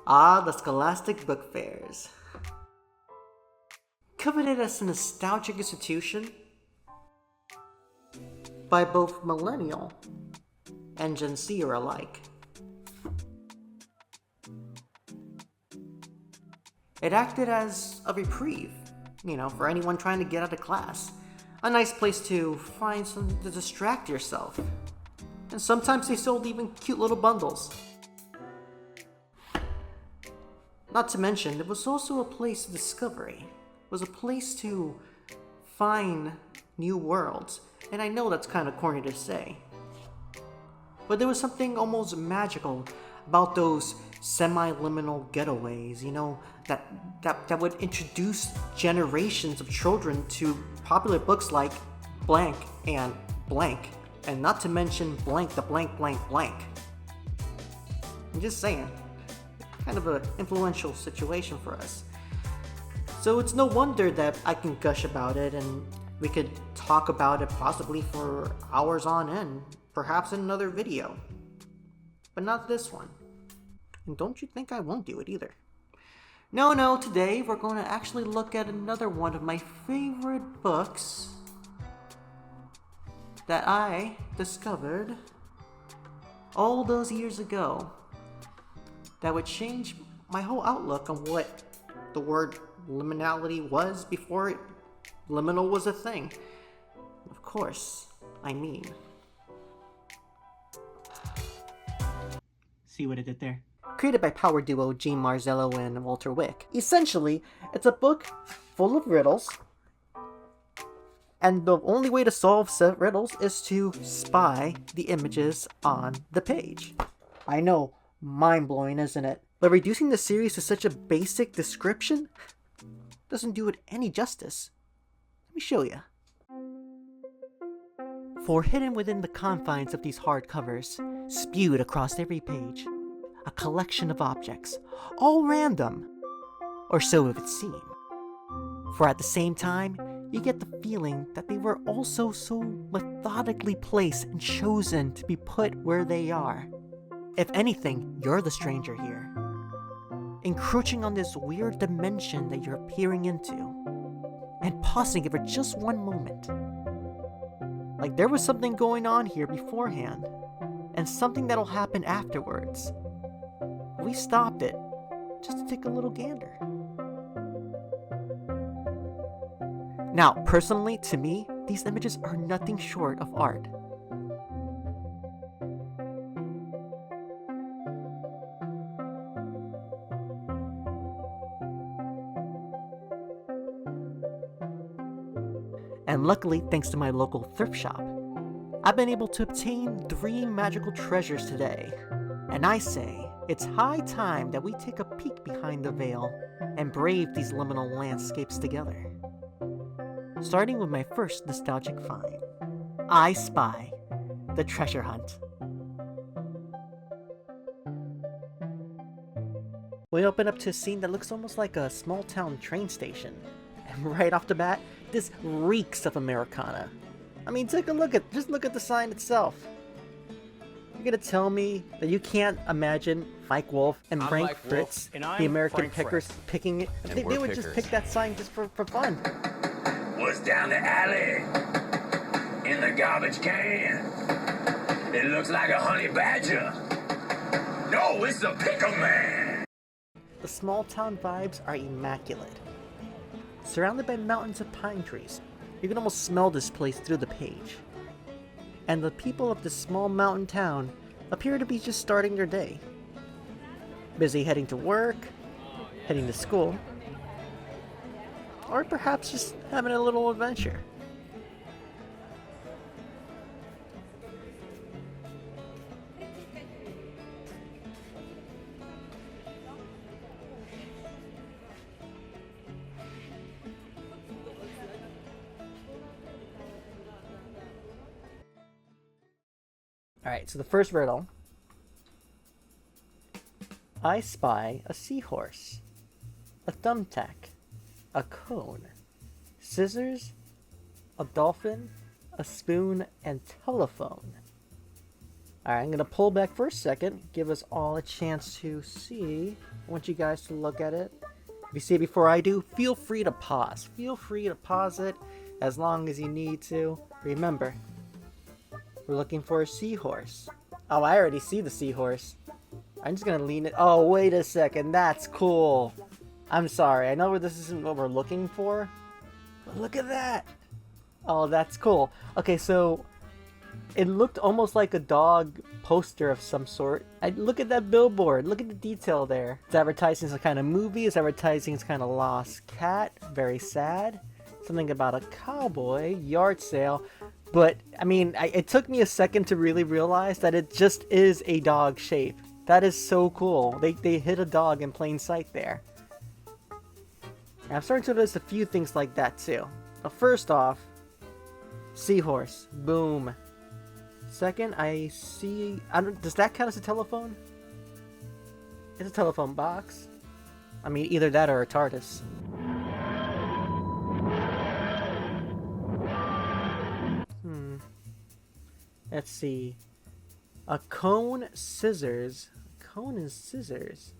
Ah, the scholastic book fairs. Coveted as a nostalgic institution by both millennial and Gen Zer alike. It acted as a reprieve, for anyone trying to get out of class. A nice place to find something to distract yourself. And sometimes they sold even cute little bundles. Not to mention, it was also a place of discovery. It was a place to find new worlds. And I know that's kind of corny to say. But there was something almost magical about those semi-liminal getaways, that would introduce generations of children to popular books like blank, and not to mention blank the blank blank blank. I'm just saying, kind of an influential situation for us. So it's no wonder that I can gush about it, and we could talk about it possibly for hours on end, perhaps in another video. But not this one. And don't you think I won't do it either. No, today we're going to actually look at another one of my favorite books that I discovered all those years ago that would change my whole outlook on what the word liminality was before liminal was a thing. Of course, I mean. See what I did there? Created by power duo Gene Marzello and Walter Wick. Essentially, it's a book full of riddles, and the only way to solve said riddles is to spy the images on the page. I know, mind-blowing, isn't it? But reducing the series to such a basic description doesn't do it any justice. Let me show you. For hidden within the confines of these hardcovers, spewed across every page, a collection of objects, all random, or so it would seem. For at the same time, you get the feeling that they were also so methodically placed and chosen to be put where they are. If anything, you're the stranger here, encroaching on this weird dimension that you're peering into, and pausing it for just one moment. Like there was something going on here beforehand, and something that'll happen afterwards. We stopped it just to take a little gander. Now, personally, to me, these images are nothing short of art. And luckily, thanks to my local thrift shop, I've been able to obtain 3 magical treasures today. And I say, it's high time that we take a peek behind the veil and brave these liminal landscapes together. Starting with my first nostalgic find, I Spy, the Treasure Hunt. We open up to a scene that looks almost like a small town train station. And right off the bat, this reeks of Americana. I mean, just look at the sign itself. You're gonna tell me that you can't imagine Mike Wolf and Frank Fritz, the American pickers, picking it? They would just pick that sign just for fun. What's down the alley? In the garbage can. It looks like a honey badger. No, it's a pickle man. The small town vibes are immaculate. Surrounded by mountains of pine trees, you can almost smell this place through the page. And the people of this small mountain town appear to be just starting their day. Busy heading to work, heading to school, or perhaps just having a little adventure. Alright, so the first riddle. I spy a seahorse, a thumbtack, a cone, scissors, a dolphin, a spoon, and telephone. Alright, I'm gonna pull back for a second, give us all a chance to see. I want you guys to look at it. If you see it before I do, feel free to pause. Feel free to pause it as long as you need to. Remember, we're looking for a seahorse. Oh, I already see the seahorse. I'm just gonna lean it. Oh, wait a second. That's cool. I'm sorry. I know this isn't what we're looking for. But look at that. Oh, that's cool. Okay, so it looked almost like a dog poster of some sort. Look at that billboard. Look at the detail there. It's advertising some kind of movie. It's advertising some kind of lost cat. Very sad. Something about a cowboy. Yard sale. But, I mean, it took me a second to really realize that it just is a dog shape. That is so cool. They hit a dog in plain sight there. And I'm starting to notice a few things like that too. First off, seahorse. Boom. Second, I see... does that count as a telephone? It's a telephone box. I mean, either that or a TARDIS. Let's see. A cone, scissors. A cone and scissors.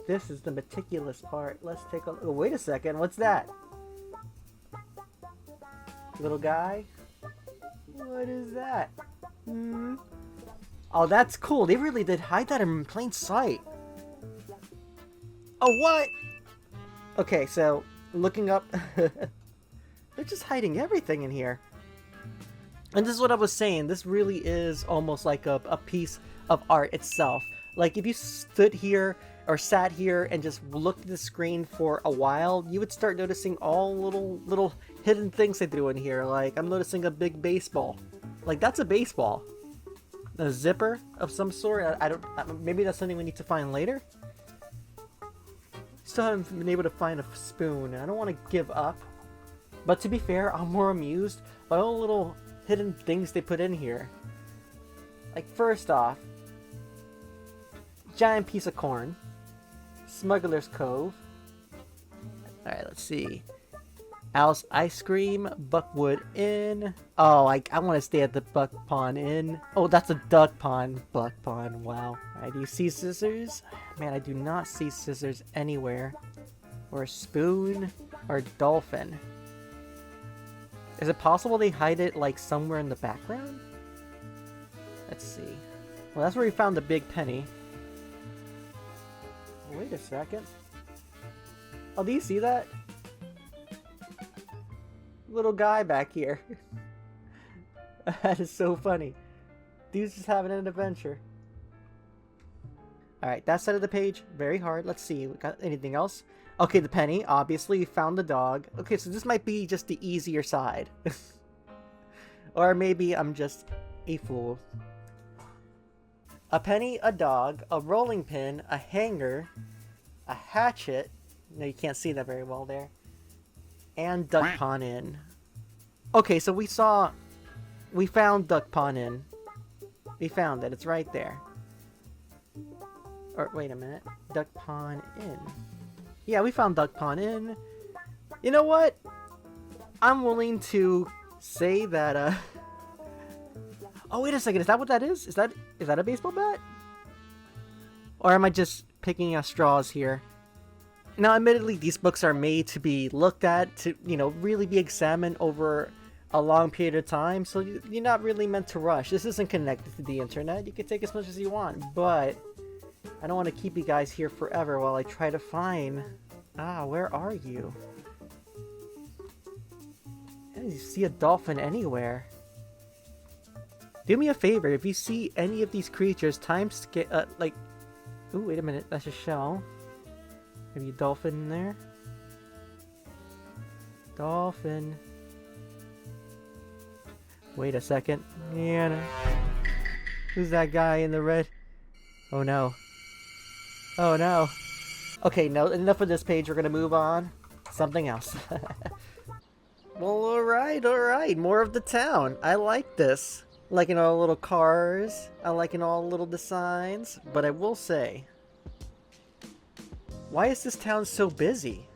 This is the meticulous part. Let's take a look. Oh, wait a second. What's that? Little guy? What is that? Oh, that's cool. They really did hide that in plain sight. Oh, what? Okay, so looking up, they're just hiding everything in here. And this is what I was saying. This really is almost like a piece of art itself. Like if you stood here or sat here and just looked at the screen for a while, you would start noticing all little hidden things they do in here. Like I'm noticing a big baseball. Like that's a baseball. A zipper of some sort. I don't. Maybe that's something we need to find later. Still haven't been able to find a spoon, and I don't want to give up. But to be fair, I'm more amused by all the little hidden things they put in here. Like first off, giant piece of corn, Smuggler's Cove. All right, let's see. Al's Ice Cream, Buckwood Inn. Oh, I want to stay at the Buck Pond Inn. Oh, that's a duck pond. Buck Pond, wow. Alright, do you see scissors? Man, I do not see scissors anywhere. Or a spoon, or a dolphin. Is it possible they hide it, like, somewhere in the background? Let's see. Well, that's where we found the big penny. Wait a second. Oh, do you see that? Little guy back here. That is so funny. Dude's just having an adventure. Alright, that side of the page, very hard. Let's see, we got anything else? Okay, the penny, obviously, we found the dog. Okay, so this might be just the easier side. Or maybe I'm just a fool. A penny, a dog, a rolling pin, a hanger, a hatchet. No, you can't see that very well there. And Duck Pond Inn. Okay, so we found Duck Pond Inn. We found it, it's right there. Or, wait a minute. Duck Pond Inn. Yeah, we found Duck Pond Inn. You know what? I'm willing to say that, Oh, wait a second, is that what that is? Is that a baseball bat? Or am I just picking at straws here? Now, admittedly, these books are made to be looked at, to, you know, really be examined over a long period of time, so you're not really meant to rush. This isn't connected to the internet. You can take as much as you want, but I don't want to keep you guys here forever while I try to find... Ah, where are you? I didn't see a dolphin anywhere. Do me a favor, if you see any of these creatures, like... Ooh, wait a minute, that's a shell. Maybe a dolphin in there? Dolphin. Wait a second. Yeah. No. Who's that guy in the red? Oh no. Oh no. Okay, no, enough of this page. We're gonna move on. Something else. Well, alright. More of the town. I like this. Liking all the little cars. I liking all the little designs. But I will say, Why is this town so busy?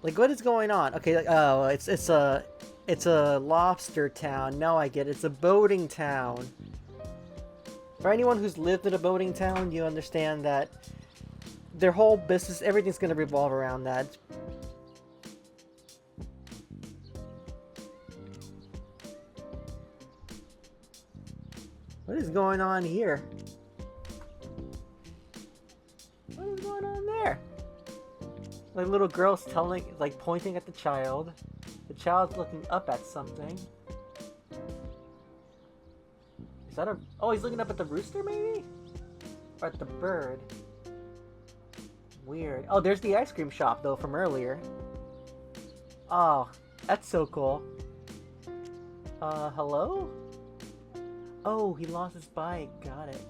Like, what is going on? Okay, like, oh, it's a lobster town. Now I get it. It's a boating town. For anyone who's lived in a boating town, you understand that their whole business, everything's gonna revolve around that. What is going on here? What is going on there? Like little girl's telling, like pointing at the child. The child's looking up at something. Is that a... Oh, he's looking up at the rooster, maybe? Or at the bird. Weird. Oh, there's the ice cream shop, though, from earlier. Oh, that's so cool. Hello? Oh, he lost his bike. Got it.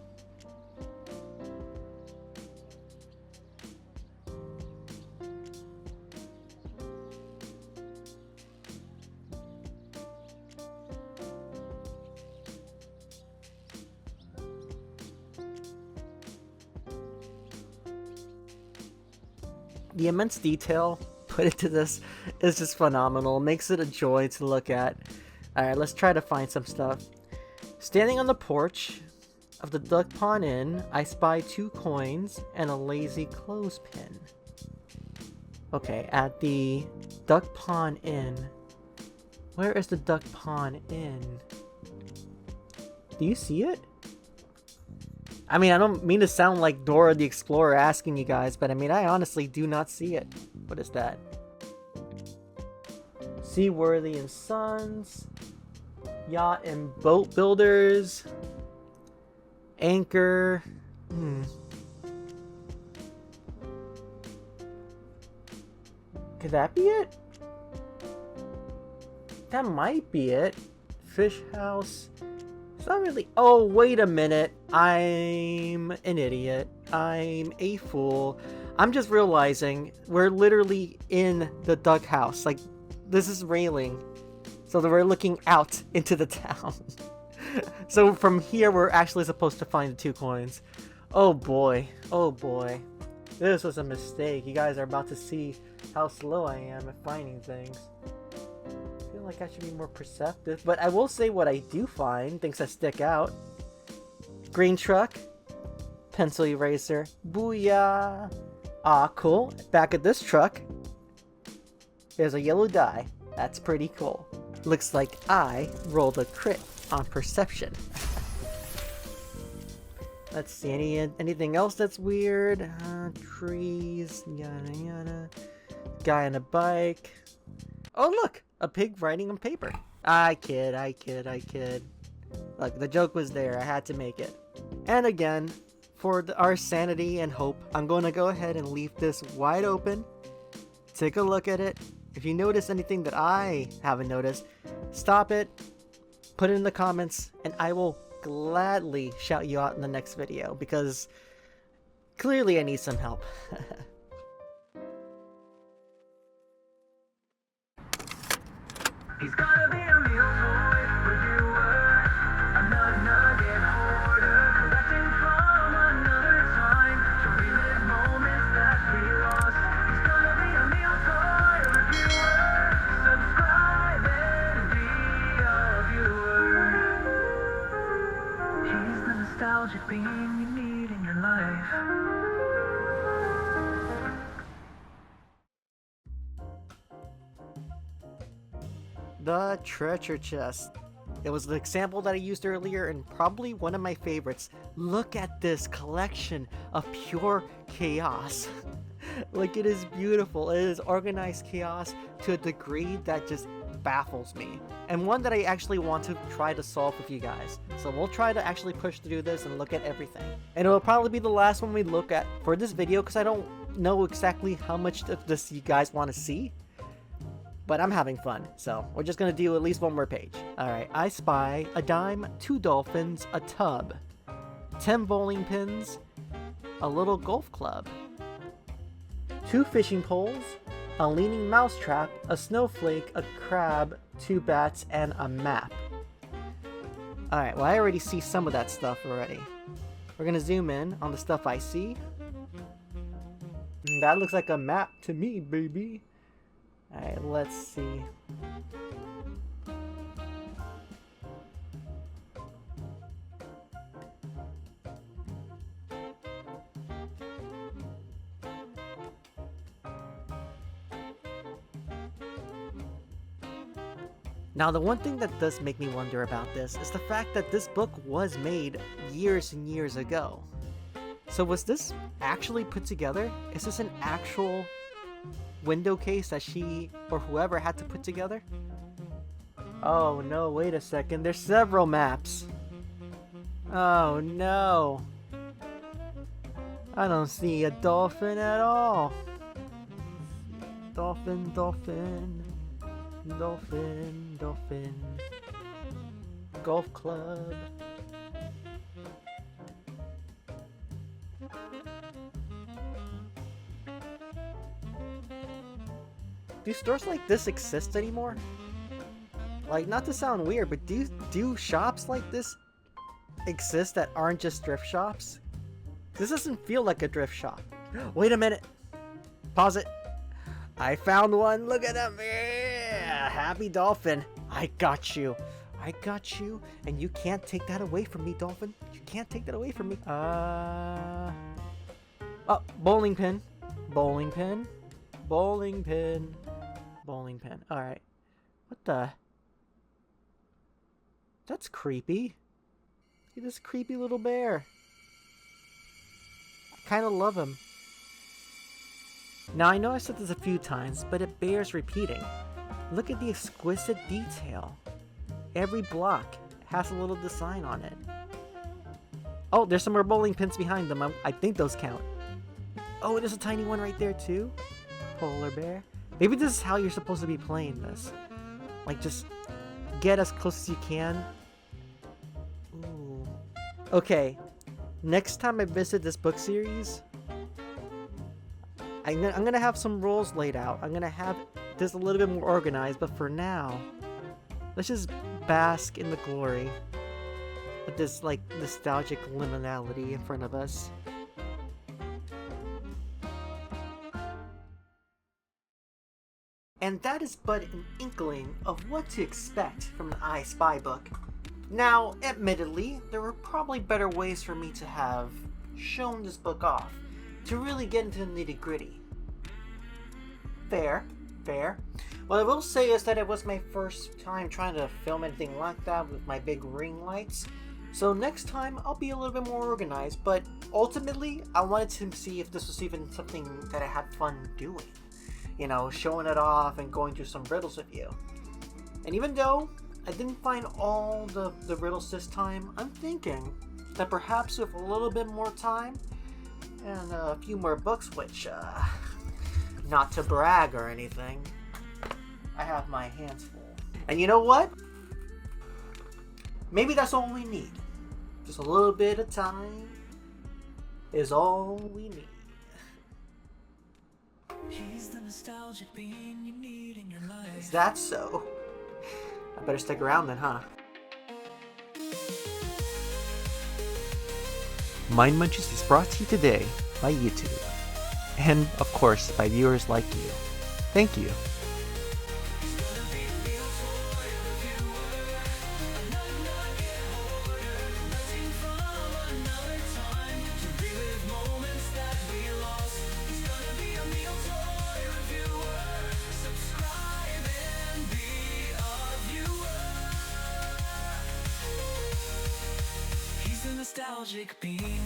The immense detail put into this is just phenomenal. Makes it a joy to look at. Alright, let's try to find some stuff. Standing on the porch of the Duck Pond Inn, I spy 2 coins and a lazy clothespin. Okay, at the Duck Pond Inn. Where is the Duck Pond Inn? Do you see it? I mean, I don't mean to sound like Dora the Explorer asking you guys, but I mean, I honestly do not see it. What is that? Seaworthy and Sons. Yacht and Boat Builders. Anchor. Could that be it? That might be it. Fish House. It's not really... Oh, wait a minute. I'm an idiot. I'm a fool. I'm just realizing we're literally in the duck house. Like, this is railing. So that we're looking out into the town. So from here, we're actually supposed to find the 2 coins. Oh boy. Oh boy. This was a mistake. You guys are about to see how slow I am at finding things. I feel like I should be more perceptive, but I will say what I do find, things that stick out. Green truck, pencil eraser, booyah. Ah, cool. Back at this truck, there's a yellow die. That's pretty cool. Looks like I rolled a crit on perception. Let's see, anything else that's weird? Trees, yada yada. Guy on a bike. Oh look! A pig writing on paper. I kid. Look, the joke was there. I had to make it. And again, for our sanity and hope, I'm going to go ahead and leave this wide open. Take a look at it. If you notice anything that I haven't noticed, stop it, put it in the comments, and I will gladly shout you out in the next video, because clearly I need some help. He's gotta be a meal toy reviewer, a nugget hoarder, collecting from another time to relive moments that we lost. He's gonna be a meal toy reviewer, subscribe and be a viewer. He's the nostalgic being you need in your life. The treasure chest. It was the example that I used earlier and probably one of my favorites. Look at this collection of pure chaos. Like, it is beautiful. It is organized chaos to a degree that just baffles me. And one that I actually want to try to solve with you guys. So we'll try to actually push through this and look at everything. And it will probably be the last one we look at for this video, because I don't know exactly how much of this you guys want to see. But I'm having fun, so we're just gonna do at least one more page. Alright, I spy a dime, 2 dolphins, a tub, 10 bowling pins, a little golf club, 2 fishing poles, a leaning mousetrap, a snowflake, a crab, 2 bats, and a map. Alright, well I already see some of that stuff already. We're gonna zoom in on the stuff I see. That looks like a map to me, baby. Alright, let's see. Now, the one thing that does make me wonder about this is the fact that this book was made years and years ago. So was this actually put together? Is this an actual window case that she or whoever had to put together? Oh no, wait a second. There's several maps. Oh no. I don't see a dolphin at all. Dolphin, dolphin. Dolphin, dolphin. Golf club. Do stores like this exist anymore? Like, not to sound weird, but do shops like this exist that aren't just thrift shops? This doesn't feel like a thrift shop. Wait a minute. Pause it. I found one. Look at him. Yeah, happy dolphin. I got you. I got you. And you can't take that away from me, dolphin. You can't take that away from me. Oh, bowling pin. Bowling pin. Bowling pin. Bowling pin. Alright. What the? That's creepy. Look at this creepy little bear. I kind of love him. Now, I know I said this a few times, but it bears repeating. Look at the exquisite detail. Every block has a little design on it. Oh, there's some more bowling pins behind them. I think those count. Oh, there's a tiny one right there too. Polar bear. Maybe this is how you're supposed to be playing this. Like, just get as close as you can. Ooh. Okay, next time I visit this book series, I'm gonna have some rules laid out. I'm gonna have this a little bit more organized, but for now, let's just bask in the glory of this, like, nostalgic liminality in front of us. And that is but an inkling of what to expect from an I Spy book. Now, admittedly, there were probably better ways for me to have shown this book off, to really get into the nitty-gritty. Fair, fair. What I will say is that it was my first time trying to film anything like that with my big ring lights. So next time, I'll be a little bit more organized, but ultimately, I wanted to see if this was even something that I had fun doing. You know, showing it off and going through some riddles with you. And even though I didn't find all the riddles this time, I'm thinking that perhaps with a little bit more time and a few more books, which, not to brag or anything, I have my hands full. And you know what? Maybe that's all we need. Just a little bit of time is all we need. He's the nostalgic being you need in your life. Is that so? I better stick around then, huh? Mind Munchies is brought to you today by YouTube. And, of course, by viewers like you. Thank you. Nostalgic being